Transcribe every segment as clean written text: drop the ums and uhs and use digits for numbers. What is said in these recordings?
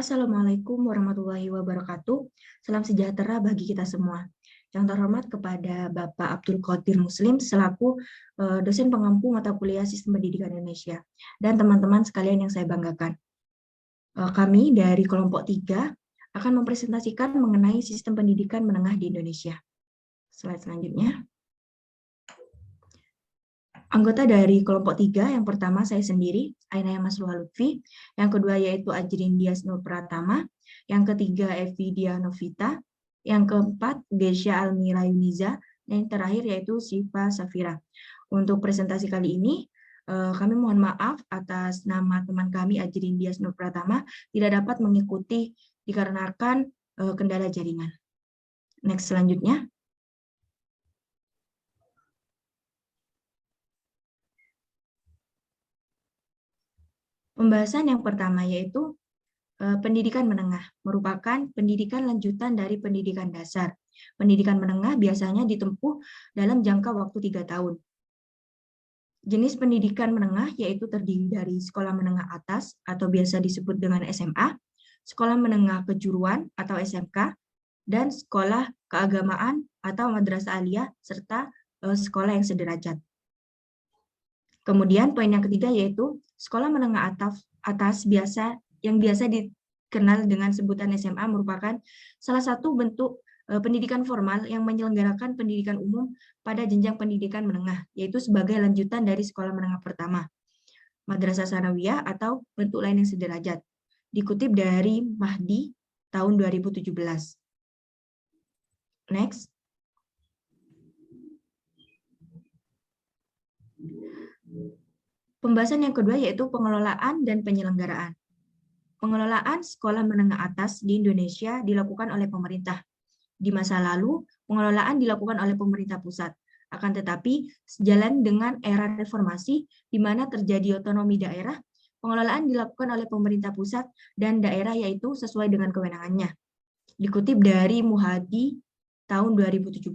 Assalamualaikum warahmatullahi wabarakatuh. Salam sejahtera bagi kita semua. Yang terhormat kepada Bapak Abdul Qadir Muslim selaku dosen pengampu mata kuliah Sistem Pendidikan Indonesia dan teman-teman sekalian yang saya banggakan. Kami dari kelompok 3 akan mempresentasikan mengenai sistem pendidikan menengah di Indonesia. Slide selanjutnya. Anggota dari kelompok 3, yang pertama saya sendiri, Ainaya Masluha Lutfi, yang kedua yaitu Ajrin Dias Nur Pratama, yang ketiga Evi Dia Novita, yang keempat Gesya Almira Yuniza, dan yang terakhir yaitu Siva Safira. Untuk presentasi kali ini, kami mohon maaf atas nama teman kami Ajrin Dias Nur Pratama tidak dapat mengikuti dikarenakan kendala jaringan. Next selanjutnya. Pembahasan yang pertama yaitu pendidikan menengah, merupakan pendidikan lanjutan dari pendidikan dasar. Pendidikan menengah biasanya ditempuh dalam jangka waktu 3 tahun. Jenis pendidikan menengah yaitu terdiri dari sekolah menengah atas atau biasa disebut dengan SMA, sekolah menengah kejuruan atau SMK, dan sekolah keagamaan atau madrasah aliyah, serta sekolah yang sederajat. Kemudian poin yang ketiga yaitu sekolah menengah atas yang biasa dikenal dengan sebutan SMA merupakan salah satu bentuk pendidikan formal yang menyelenggarakan pendidikan umum pada jenjang pendidikan menengah, yaitu sebagai lanjutan dari sekolah menengah pertama, madrasah sanawiyah atau bentuk lain yang sederajat. Dikutip dari Mahdi tahun 2017. Next. Pembahasan yang kedua yaitu pengelolaan dan penyelenggaraan. Pengelolaan sekolah menengah atas di Indonesia dilakukan oleh pemerintah. Di masa lalu, pengelolaan dilakukan oleh pemerintah pusat. Akan tetapi, sejalan dengan era reformasi, di mana terjadi otonomi daerah, pengelolaan dilakukan oleh pemerintah pusat dan daerah yaitu sesuai dengan kewenangannya. Dikutip dari Muhadi tahun 2017.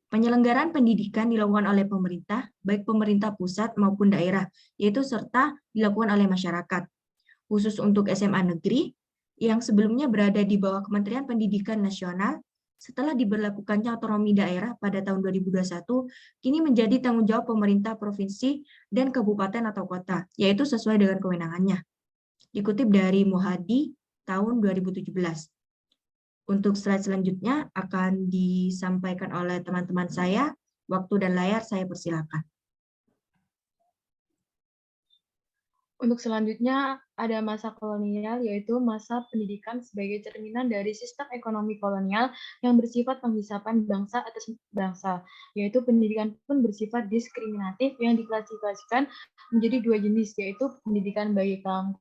Penyelenggaraan pendidikan dilakukan oleh pemerintah, baik pemerintah pusat maupun daerah, yaitu serta dilakukan oleh masyarakat. Khusus untuk SMA negeri, yang sebelumnya berada di bawah Kementerian Pendidikan Nasional, setelah diberlakukannya otonomi daerah pada tahun 2021, kini menjadi tanggung jawab pemerintah provinsi dan kabupaten atau kota, yaitu sesuai dengan kewenangannya. Dikutip dari Muhadi tahun 2017. Untuk slide selanjutnya akan disampaikan oleh teman-teman saya. Waktu dan layar saya persilakan. Untuk selanjutnya ada masa kolonial, yaitu masa pendidikan sebagai cerminan dari sistem ekonomi kolonial yang bersifat penghisapan bangsa atas bangsa, yaitu pendidikan pun bersifat diskriminatif yang diklasifikasikan menjadi dua jenis, yaitu pendidikan bagi kaum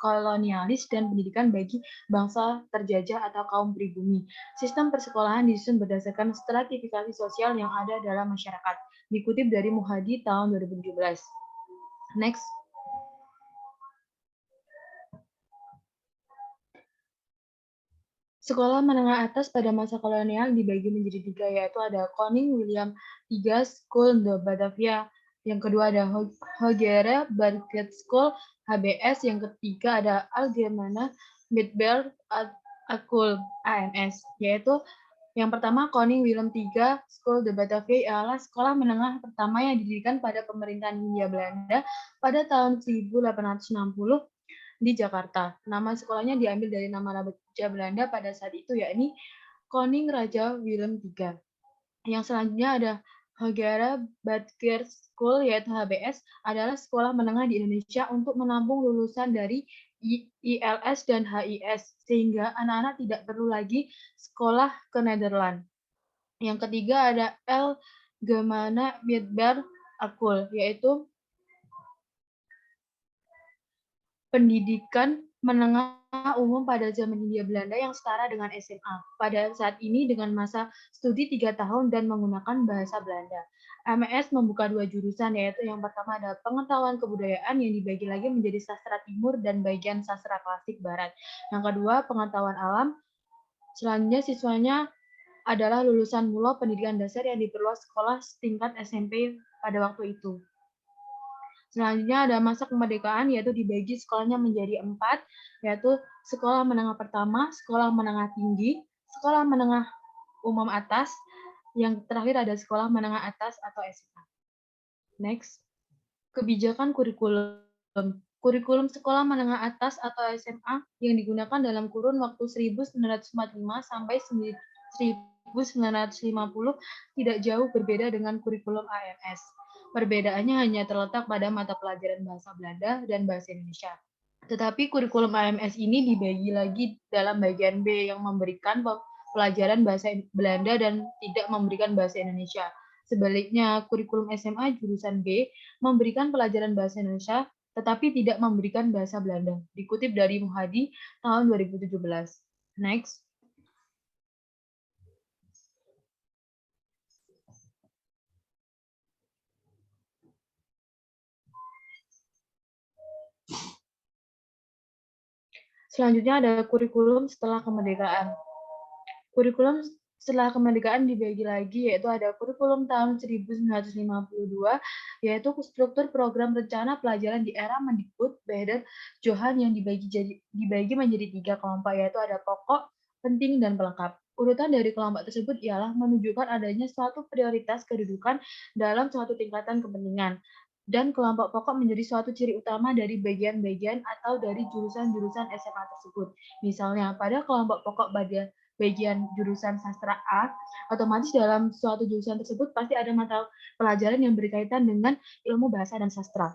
kolonialis dan pendidikan bagi bangsa terjajah atau kaum pribumi. Sistem persekolahan disusun berdasarkan stratifikasi sosial yang ada dalam masyarakat, dikutip dari Muhadi tahun 2017. Next. Sekolah menengah atas pada masa kolonial dibagi menjadi 3, yaitu ada Koning William III School de Batavia, yang kedua ada Hogere Berghed School HBS, yang ketiga ada Allgemeine Middelbare School AMS, yaitu yang pertama Koning William III School de Batavia adalah sekolah menengah pertama yang didirikan pada pemerintahan Hindia Belanda pada tahun 1860 di Jakarta. Nama sekolahnya diambil dari nama Raja Belanda pada saat itu, yakni Koning Raja Willem III. Yang selanjutnya ada Hogere Berghed School, yaitu HBS, adalah sekolah menengah di Indonesia untuk menampung lulusan dari ILS dan HIS, sehingga anak-anak tidak perlu lagi sekolah ke Nederland. Yang ketiga ada Allgemeine Middelbare School, yaitu pendidikan menengah umum pada zaman Hindia Belanda yang setara dengan SMA. Pada saat ini dengan masa studi 3 tahun dan menggunakan bahasa Belanda. MS membuka 2 jurusan, yaitu yang pertama ada pengetahuan kebudayaan yang dibagi lagi menjadi sastra timur dan bagian sastra klasik barat. Yang kedua pengetahuan alam. Selanjutnya siswanya adalah lulusan mula pendidikan dasar yang diperluas sekolah setingkat SMP pada waktu itu. Selanjutnya ada masa kemerdekaan, yaitu dibagi sekolahnya menjadi 4, yaitu sekolah menengah pertama, sekolah menengah tinggi, sekolah menengah umum atas, yang terakhir ada sekolah menengah atas atau SMA. Next, kebijakan kurikulum. Kurikulum sekolah menengah atas atau SMA yang digunakan dalam kurun waktu 1945 sampai 1950 tidak jauh berbeda dengan kurikulum AMS. Perbedaannya hanya terletak pada mata pelajaran bahasa Belanda dan bahasa Indonesia. Tetapi kurikulum AMS ini dibagi lagi dalam bagian B yang memberikan pelajaran bahasa Belanda dan tidak memberikan bahasa Indonesia. Sebaliknya, kurikulum SMA jurusan B memberikan pelajaran bahasa Indonesia tetapi tidak memberikan bahasa Belanda. Dikutip dari Muhadi tahun 2017. Next. Selanjutnya ada kurikulum setelah kemerdekaan. Kurikulum setelah kemerdekaan dibagi lagi, yaitu ada kurikulum tahun 1952, yaitu struktur program rencana pelajaran di era Mendikbud Baeder Johan yang dibagi menjadi 3 kelompok, yaitu ada pokok, penting, dan pelengkap. Urutan dari kelompok tersebut ialah menunjukkan adanya suatu prioritas kedudukan dalam suatu tingkatan kepentingan. Dan kelompok pokok menjadi suatu ciri utama dari bagian-bagian atau dari jurusan-jurusan SMA tersebut. Misalnya, pada kelompok pokok bagian jurusan sastra A, otomatis dalam suatu jurusan tersebut pasti ada mata pelajaran yang berkaitan dengan ilmu bahasa dan sastra.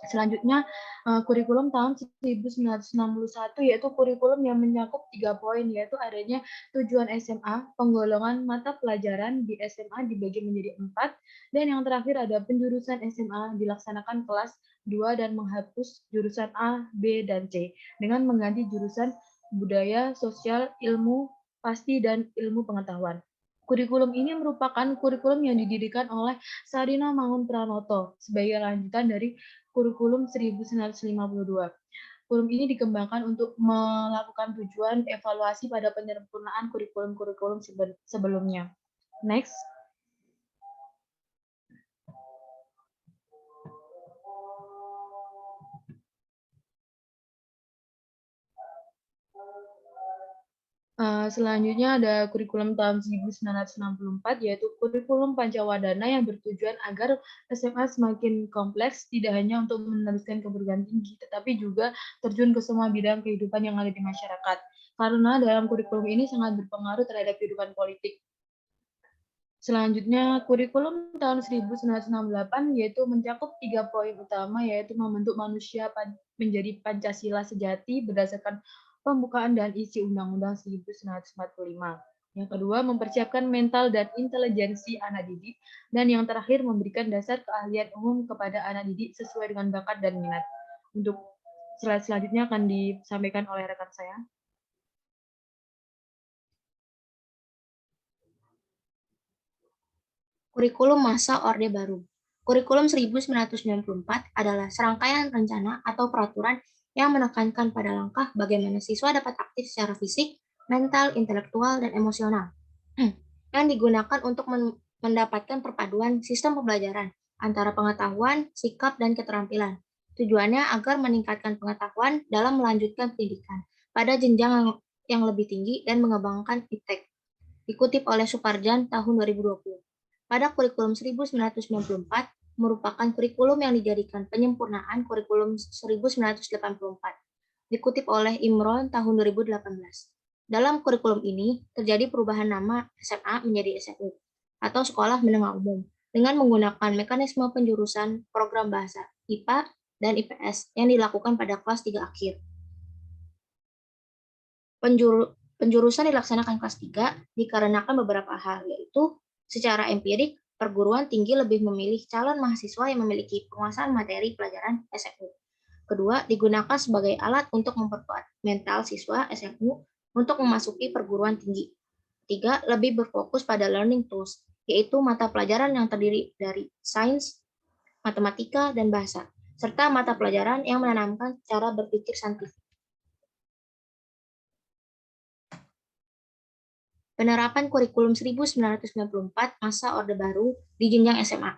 Selanjutnya, kurikulum tahun 1961, yaitu kurikulum yang mencakup 3 poin, yaitu adanya tujuan SMA, penggolongan mata pelajaran di SMA dibagi menjadi 4, dan yang terakhir ada penjurusan SMA dilaksanakan kelas 2 dan menghapus jurusan A, B, dan C, dengan mengganti jurusan budaya, sosial, ilmu, pasti, dan ilmu pengetahuan. Kurikulum ini merupakan kurikulum yang didirikan oleh Sarino Mangun Pranoto sebagai lanjutan dari kurikulum 1952. Kurikulum ini dikembangkan untuk melakukan tujuan evaluasi pada penyempurnaan kurikulum-kurikulum sebelumnya. Next. Selanjutnya ada kurikulum tahun 1964, yaitu kurikulum Pancawadana yang bertujuan agar SMA semakin kompleks, tidak hanya untuk meneruskan keperguruan tinggi, tetapi juga terjun ke semua bidang kehidupan yang ada di masyarakat. Karena dalam kurikulum ini sangat berpengaruh terhadap kehidupan politik. Selanjutnya, kurikulum tahun 1968 yaitu mencakup 3 poin utama, yaitu membentuk manusia menjadi Pancasila sejati berdasarkan pembukaan dan isi Undang-Undang 1945. Yang kedua, mempersiapkan mental dan intelijensi anak didik. Dan yang terakhir, memberikan dasar keahlian umum kepada anak didik sesuai dengan bakat dan minat. Untuk slide selanjutnya akan disampaikan oleh rekan saya. Kurikulum masa Orde Baru. Kurikulum 1994 adalah serangkaian rencana atau peraturan yang menekankan pada langkah bagaimana siswa dapat aktif secara fisik, mental, intelektual, dan emosional, yang digunakan untuk mendapatkan perpaduan sistem pembelajaran antara pengetahuan, sikap, dan keterampilan. Tujuannya agar meningkatkan pengetahuan dalam melanjutkan pendidikan pada jenjang yang lebih tinggi dan mengembangkan iptek. Dikutip oleh Suparjan tahun 2020. Pada kurikulum 1994, merupakan kurikulum yang dijadikan penyempurnaan kurikulum 1984. Dikutip oleh Imron tahun 2018. Dalam kurikulum ini, terjadi perubahan nama SMA menjadi SMU, atau Sekolah Menengah Umum, dengan menggunakan mekanisme penjurusan program bahasa IPA dan IPS yang dilakukan pada kelas 3 akhir. Penjurusan dilaksanakan kelas 3 dikarenakan beberapa hal, yaitu secara empirik, perguruan tinggi lebih memilih calon mahasiswa yang memiliki penguasaan materi pelajaran SMU. Kedua, digunakan sebagai alat untuk memperkuat mental siswa SMU untuk memasuki perguruan tinggi. Tiga, lebih berfokus pada learning tools, yaitu mata pelajaran yang terdiri dari sains, matematika, dan bahasa, serta mata pelajaran yang menanamkan cara berpikir saintifik. Penerapan kurikulum 1994 masa Orde Baru di jenjang SMA.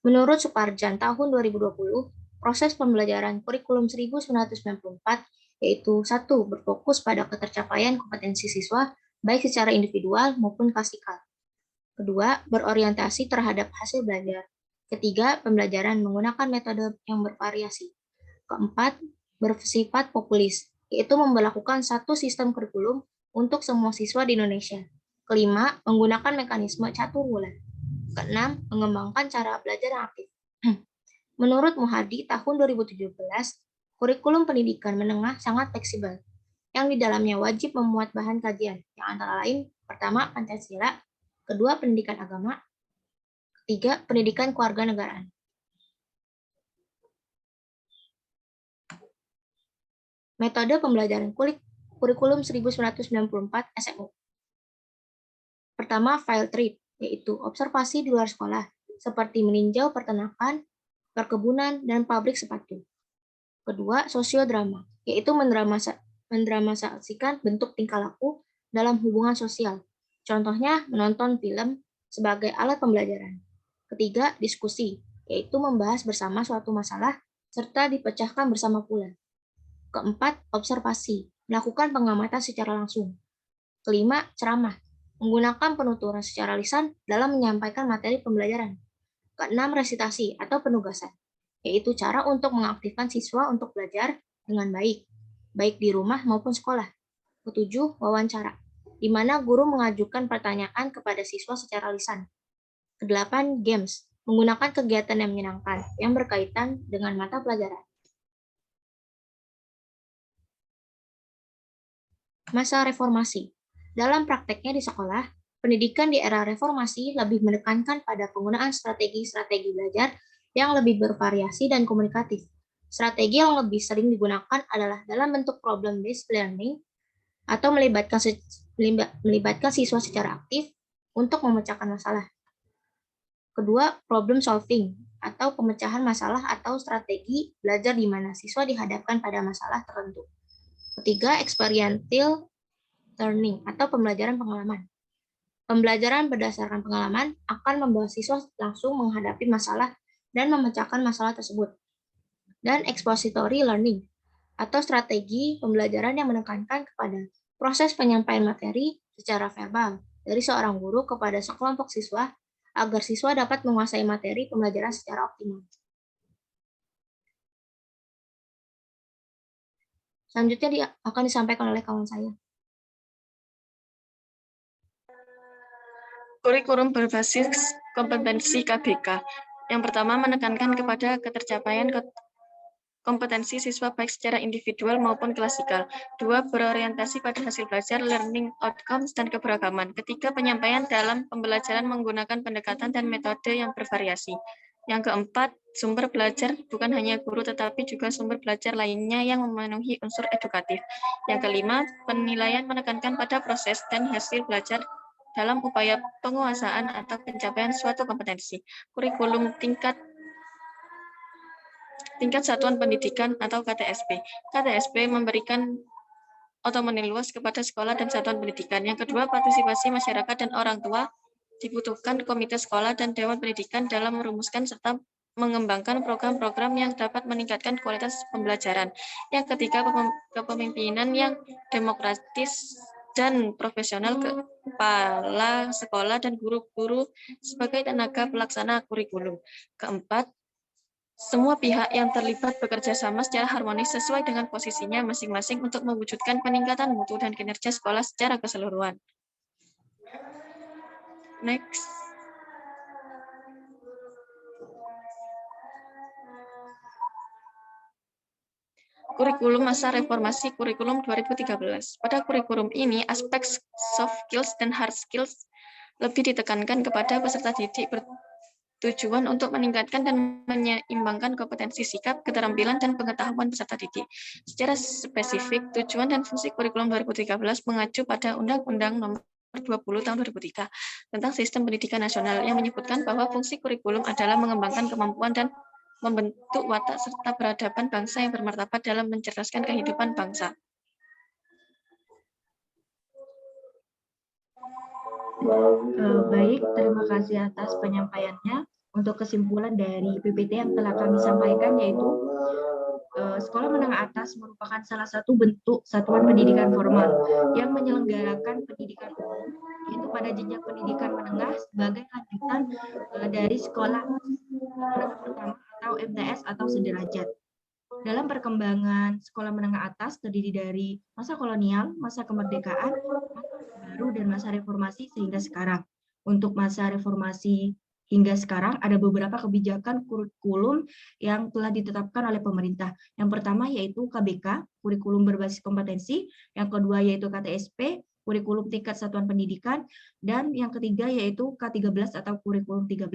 Menurut Suparjan tahun 2020, proses pembelajaran kurikulum 1994, yaitu 1. Berfokus pada ketercapaian kompetensi siswa, baik secara individual maupun klasikal. Kedua, berorientasi terhadap hasil belajar. Ketiga, pembelajaran menggunakan metode yang bervariasi. Keempat, bersifat populis, yaitu memberlakukan satu sistem kurikulum untuk semua siswa di Indonesia. Kelima, menggunakan mekanisme catur bulan. Keenam, mengembangkan cara belajar yang aktif. Menurut Muhadi, tahun 2017, kurikulum pendidikan menengah sangat fleksibel, yang di dalamnya wajib memuat bahan kajian, yang antara lain, pertama, Pancasila, kedua, pendidikan agama, ketiga, pendidikan kewarganegaraan. Metode pembelajaran kurikulum 1994 SMU. Pertama, field trip, yaitu observasi di luar sekolah, seperti meninjau peternakan, perkebunan, dan pabrik sepatu. Kedua, sosiodrama, yaitu mendramatisasikan bentuk tingkah laku dalam hubungan sosial. Contohnya, menonton film sebagai alat pembelajaran. Ketiga, diskusi, yaitu membahas bersama suatu masalah serta dipecahkan bersama pula. Keempat, observasi, melakukan pengamatan secara langsung. Kelima, ceramah, menggunakan penuturan secara lisan dalam menyampaikan materi pembelajaran. Keenam, resitasi atau penugasan, yaitu cara untuk mengaktifkan siswa untuk belajar dengan baik, baik di rumah maupun sekolah. Ketujuh, wawancara, di mana guru mengajukan pertanyaan kepada siswa secara lisan. Kedelapan, games, menggunakan kegiatan yang menyenangkan yang berkaitan dengan mata pelajaran. Masa reformasi. Dalam prakteknya di sekolah, pendidikan di era reformasi lebih menekankan pada penggunaan strategi-strategi belajar yang lebih bervariasi dan komunikatif. Strategi yang lebih sering digunakan adalah dalam bentuk problem-based learning atau melibatkan siswa secara aktif untuk memecahkan masalah. Kedua, problem solving atau pemecahan masalah atau strategi belajar di mana siswa dihadapkan pada masalah tertentu. Ketiga, experiential learning atau pembelajaran pengalaman. Pembelajaran berdasarkan pengalaman akan membawa siswa langsung menghadapi masalah dan memecahkan masalah tersebut. Dan expository learning atau strategi pembelajaran yang menekankan kepada proses penyampaian materi secara verbal dari seorang guru kepada sekelompok siswa agar siswa dapat menguasai materi pembelajaran secara optimal. Selanjutnya akan disampaikan oleh kawan saya. Kurikulum berbasis kompetensi KBK. Yang pertama, menekankan kepada ketercapaian kompetensi siswa baik secara individual maupun klasikal. Dua, berorientasi pada hasil belajar, learning outcomes, dan keberagaman. Ketiga, penyampaian dalam pembelajaran menggunakan pendekatan dan metode yang bervariasi. Yang keempat, sumber belajar bukan hanya guru tetapi juga sumber belajar lainnya yang memenuhi unsur edukatif. Yang kelima, penilaian menekankan pada proses dan hasil belajar dalam upaya penguasaan atau pencapaian suatu kompetensi. Kurikulum tingkat satuan pendidikan atau KTSP. KTSP memberikan otonomi luas kepada sekolah dan satuan pendidikan. Yang kedua, partisipasi masyarakat dan orang tua. Dibutuhkan komite sekolah dan dewan pendidikan dalam merumuskan serta mengembangkan program-program yang dapat meningkatkan kualitas pembelajaran. Yang ketiga, kepemimpinan yang demokratis dan profesional kepala sekolah dan guru-guru sebagai tenaga pelaksana kurikulum. Keempat, semua pihak yang terlibat bekerja sama secara harmonis sesuai dengan posisinya masing-masing untuk mewujudkan peningkatan mutu dan kinerja sekolah secara keseluruhan. Next. Kurikulum masa reformasi kurikulum 2013. Pada kurikulum ini, aspek soft skills dan hard skills lebih ditekankan kepada peserta didik bertujuan untuk meningkatkan dan menyeimbangkan kompetensi sikap, keterampilan, dan pengetahuan peserta didik. Secara spesifik, tujuan dan fungsi kurikulum 2013 mengacu pada Undang-Undang Nomor 20 Tahun 2003 tentang Sistem Pendidikan Nasional yang menyebutkan bahwa fungsi kurikulum adalah mengembangkan kemampuan dan membentuk watak serta peradaban bangsa yang bermartabat dalam mencerdaskan kehidupan bangsa. Baik, terima kasih atas penyampaiannya. Untuk kesimpulan dari PPT yang telah kami sampaikan yaitu sekolah menengah atas merupakan salah satu bentuk satuan pendidikan formal yang menyelenggarakan pendidikan umum, yaitu pada jenjang pendidikan menengah sebagai lanjutan dari sekolah menengah pertama atau MTS atau sederajat. Dalam perkembangan sekolah menengah atas terdiri dari masa kolonial, masa kemerdekaan, masa baru, dan masa reformasi sehingga sekarang. Untuk masa reformasi hingga sekarang ada beberapa kebijakan kurikulum yang telah ditetapkan oleh pemerintah. Yang pertama yaitu KBK, kurikulum berbasis kompetensi. Yang kedua yaitu KTSP, kurikulum tingkat satuan pendidikan. Dan yang ketiga yaitu K13 atau kurikulum 13.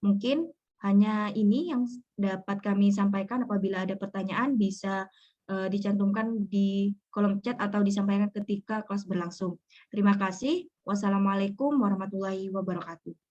Mungkin hanya ini yang dapat kami sampaikan. Apabila ada pertanyaan bisa dicantumkan di kolom chat atau disampaikan ketika kelas berlangsung. Terima kasih. Wassalamualaikum warahmatullahi wabarakatuh.